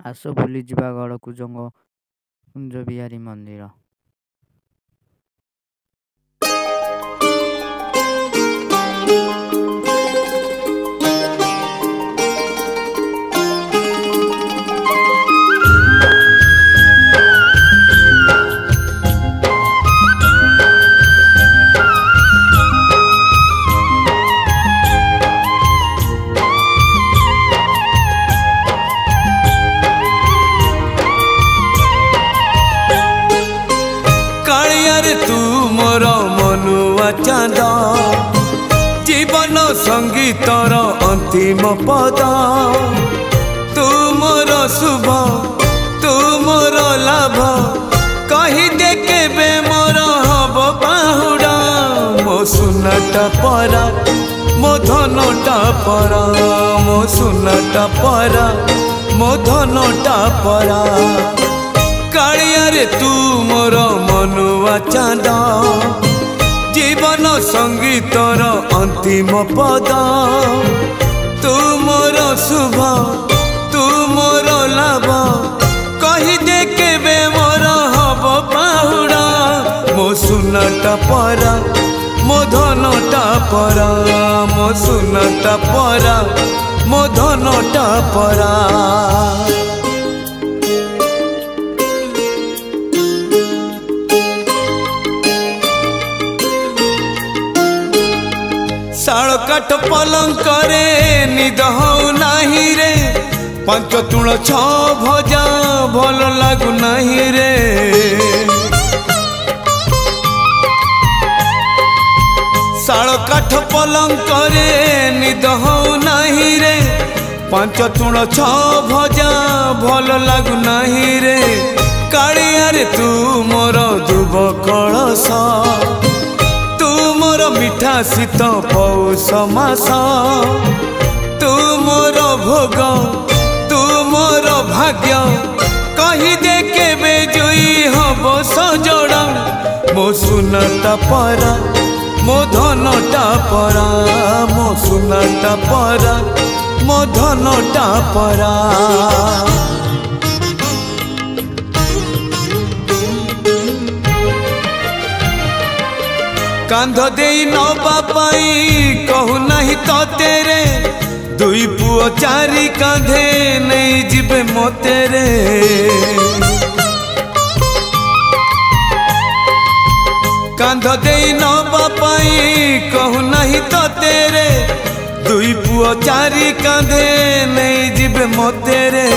ଆସ ବୁଲିଯିବା ଗଡ଼କୁଜଙ୍ଗ କୁଞ୍ଜବିହାରୀ ମନ୍ଦିର। तू मोर मनुआ चांद जीवन संगीतर अंतिम पद तू मोर शुभ तू मोर लाभ कही दे केबे मोर हब बाहुड़ा मो सुनाटा परा मो धनटा परा मो सुनाटा परा मो धनटा परा कालिया रे तू मोर मनुआ चांद जीवन संगीतर अंतिम पद तू मोर शुभ तू मोर लाभ कही दे केबे मोर हब बाहुड़ा मो सुनाटा परा मो धनटा परा मो सुनाटा परा मो धनटा परा। शाल काठ पलंक रे निद हऊ नाही रे पंच तुण छ भजा भल लागु नाही रे शाल काठ पलंक रे निद हऊ नाही रे पंच तुण छ भजा भल लागु नाही रे कालिया रे तू मोर दुब कलश मोर मिठा शीत पौष मास तू मोर भोग तू मोर भाग्य कही दे केबे जोई हब सजड़ा मो सुनाटा परा मो धनटा परा मो सुनाटा परा मो धनटा परा। कांध दे नबा पाई कहू नहीं तो तेरे दुई पुओ चारि कांधे नहीं जीवे मोते रे कांध दे नबा पाई कहू नहीं तो तेरे दुई पुओ चारि कांधे नहीं जीवे मोते रे।